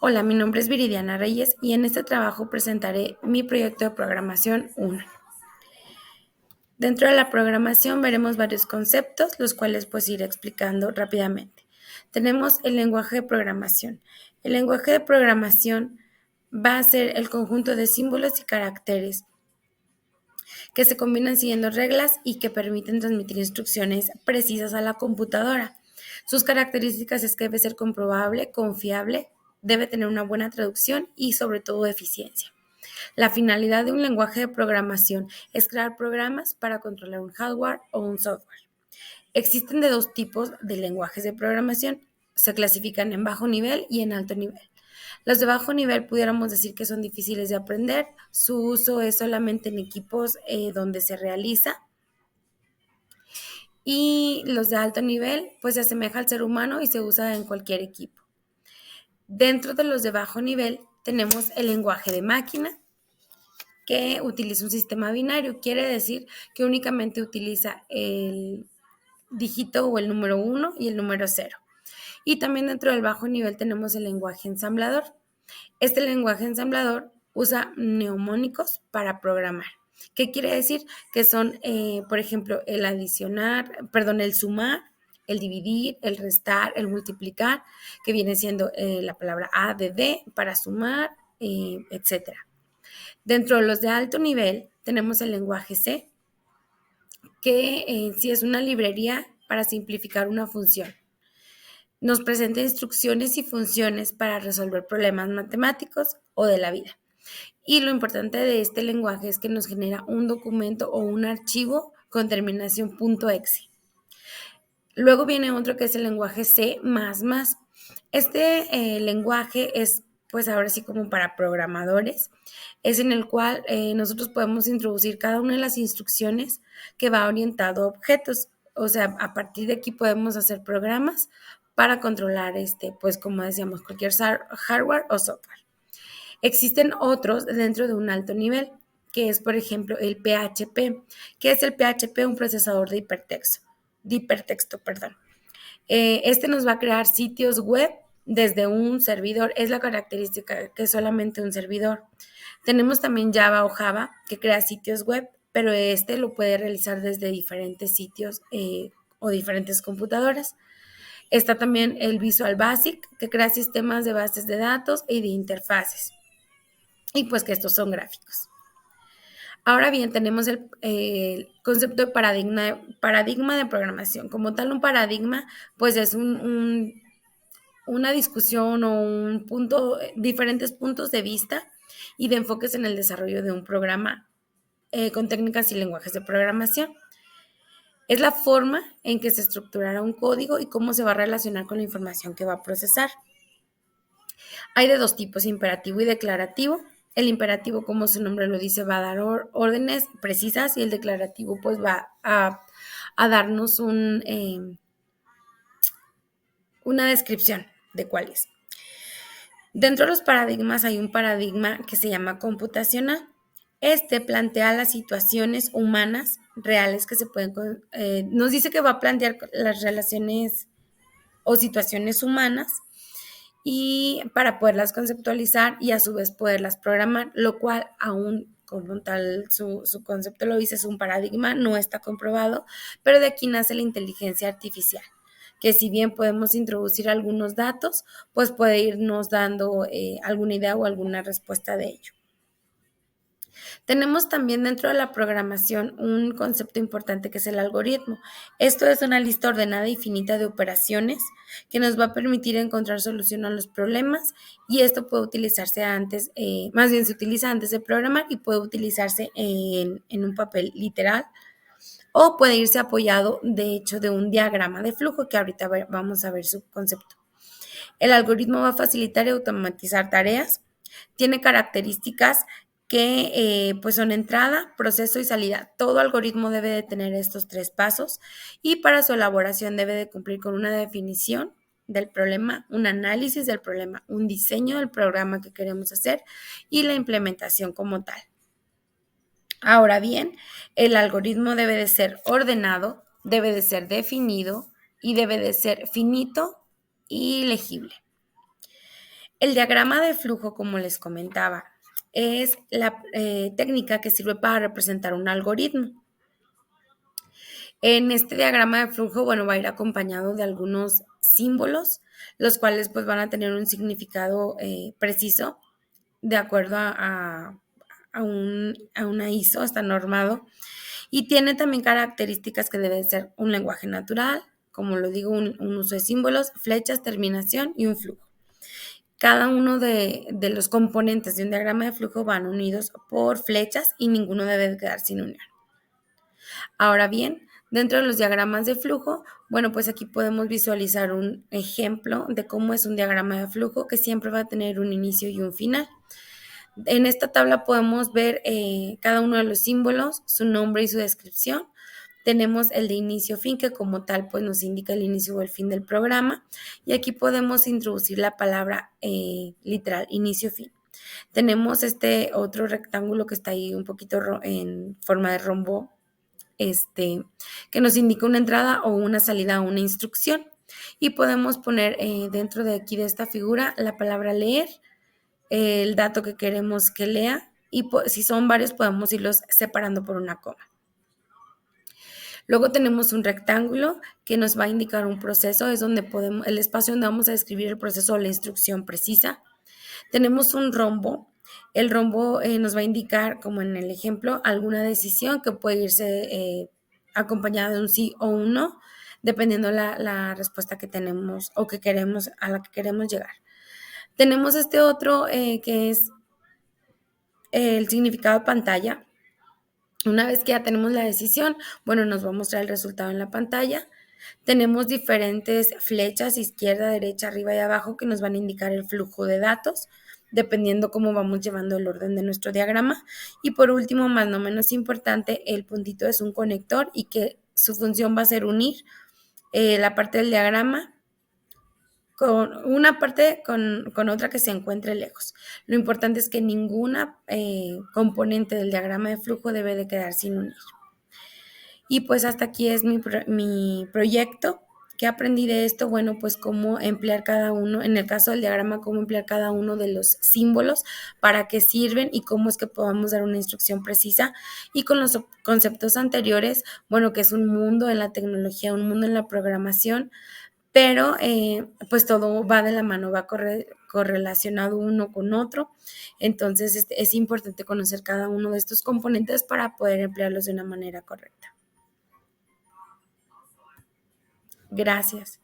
Hola, mi nombre es Viridiana Reyes y en este trabajo presentaré mi proyecto de programación 1. Dentro de la programación veremos varios conceptos, los cuales pues iré explicando rápidamente. Tenemos el lenguaje de programación. El lenguaje de programación va a ser el conjunto de símbolos y caracteres que se combinan siguiendo reglas y que permiten transmitir instrucciones precisas a la computadora. Sus características es que debe ser comprobable, confiable, debe tener una buena traducción y sobre todo eficiencia. La finalidad de un lenguaje de programación es crear programas para controlar un hardware o un software. Existen de dos tipos de lenguajes de programación. Se clasifican en bajo nivel y en alto nivel. Los de bajo nivel pudiéramos decir que son difíciles de aprender. Su uso es solamente en equipos donde se realiza. Y los de alto nivel pues se asemeja al ser humano y se usa en cualquier equipo. Dentro de los de bajo nivel tenemos el lenguaje de máquina, que utiliza un sistema binario. Quiere decir que únicamente utiliza el dígito o el número 1 y el número 0. Y también dentro del bajo nivel tenemos el lenguaje ensamblador. Este lenguaje ensamblador usa mnemónicos para programar. ¿Qué quiere decir? Que son, por ejemplo, el sumar, el dividir, el restar, el multiplicar, que viene siendo la palabra A de D para sumar, etcétera. Dentro de los de alto nivel tenemos el lenguaje C, que sí es una librería para simplificar una función. Nos presenta instrucciones y funciones para resolver problemas matemáticos o de la vida. Y lo importante de este lenguaje es que nos genera un documento o un archivo con terminación .exe. Luego viene otro que es el lenguaje C++. Este lenguaje es pues ahora sí como para programadores, es en el cual nosotros podemos introducir cada una de las instrucciones que va orientado a objetos. O sea, a partir de aquí podemos hacer programas para controlar pues como decíamos, cualquier hardware o software. Existen otros dentro de un alto nivel, que es por ejemplo el PHP. ¿Qué es el PHP? Un procesador de hipertexto. Este nos va a crear sitios web desde un servidor. Es la característica que es solamente un servidor. Tenemos también Java o Java, que crea sitios web, pero este lo puede realizar desde diferentes sitios o diferentes computadoras. Está también el Visual Basic, que crea sistemas de bases de datos y de interfaces. Y pues que estos son gráficos. Ahora bien, tenemos el concepto de paradigma de programación. Como tal, un paradigma, pues es una discusión o diferentes puntos de vista y de enfoques en el desarrollo de un programa con técnicas y lenguajes de programación. Es la forma en que se estructurará un código y cómo se va a relacionar con la información que va a procesar. Hay de dos tipos, imperativo y declarativo. El imperativo, como su nombre lo dice, va a dar órdenes precisas y el declarativo pues va a darnos una descripción de cuál es. Dentro de los paradigmas hay un paradigma que se llama computacional. Este plantea las situaciones humanas reales que se pueden, nos dice que va a plantear las relaciones o situaciones humanas y para poderlas conceptualizar y a su vez poderlas programar, lo cual aún como tal su concepto lo dice, es un paradigma, no está comprobado, pero de aquí nace la inteligencia artificial, que si bien podemos introducir algunos datos, pues puede irnos dando alguna idea o alguna respuesta de ello. Tenemos también dentro de la programación un concepto importante que es el algoritmo. Esto es una lista ordenada y finita de operaciones que nos va a permitir encontrar solución a los problemas y esto puede utilizarse antes, más bien se utiliza antes de programar y puede utilizarse en un papel literal o puede irse apoyado de hecho de un diagrama de flujo que ahorita vamos a ver su concepto. El algoritmo va a facilitar y automatizar tareas, tiene características que pues son entrada, proceso y salida. Todo algoritmo debe de tener estos tres pasos y para su elaboración debe de cumplir con una definición del problema, un análisis del problema, un diseño del programa que queremos hacer y la implementación como tal. Ahora bien, el algoritmo debe de ser ordenado, debe de ser definido y debe de ser finito y legible. El diagrama de flujo, como les comentaba, es la técnica que sirve para representar un algoritmo. En este diagrama de flujo, bueno, va a ir acompañado de algunos símbolos, los cuales pues van a tener un significado preciso de acuerdo a una ISO, está normado, y tiene también características que debe ser un lenguaje natural, como lo digo, un uso de símbolos, flechas, terminación y un flujo. Cada uno de los componentes de un diagrama de flujo van unidos por flechas y ninguno debe quedar sin unión. Ahora bien, dentro de los diagramas de flujo, bueno, pues aquí podemos visualizar un ejemplo de cómo es un diagrama de flujo que siempre va a tener un inicio y un final. En esta tabla podemos ver cada uno de los símbolos, su nombre y su descripción. Tenemos el de inicio-fin, que como tal pues nos indica el inicio o el fin del programa. Y aquí podemos introducir la palabra literal, inicio-fin. Tenemos este otro rectángulo que está ahí un poquito en forma de rombo, que nos indica una entrada o una salida a una instrucción. Y podemos poner dentro de aquí de esta figura la palabra leer, el dato que queremos que lea, y si son varios podemos irlos separando por una coma. Luego tenemos un rectángulo que nos va a indicar un proceso, es donde el espacio donde vamos a describir el proceso o la instrucción precisa. Tenemos un rombo. El rombo nos va a indicar, como en el ejemplo, alguna decisión que puede irse acompañada de un sí o un no, dependiendo la respuesta que tenemos o que queremos, a la que queremos llegar. Tenemos este otro que es el significado de pantalla. Una vez que ya tenemos la decisión, bueno, nos va a mostrar el resultado en la pantalla. Tenemos diferentes flechas, izquierda, derecha, arriba y abajo, que nos van a indicar el flujo de datos, dependiendo cómo vamos llevando el orden de nuestro diagrama. Y por último, más no menos importante, el puntito es un conector y que su función va a ser unir la parte del diagrama con una parte con otra que se encuentre lejos. Lo importante es que ninguna componente del diagrama de flujo debe de quedar sin unir. Y pues hasta aquí es mi proyecto. ¿Qué aprendí de esto? Bueno, pues cómo emplear cada uno, en el caso del diagrama, cómo emplear cada uno de los símbolos, para qué sirven y cómo es que podamos dar una instrucción precisa. Y con los conceptos anteriores, bueno, que es un mundo en la tecnología, un mundo en la programación, pero pues todo va de la mano, va correlacionado uno con otro. Entonces es importante conocer cada uno de estos componentes para poder emplearlos de una manera correcta. Gracias.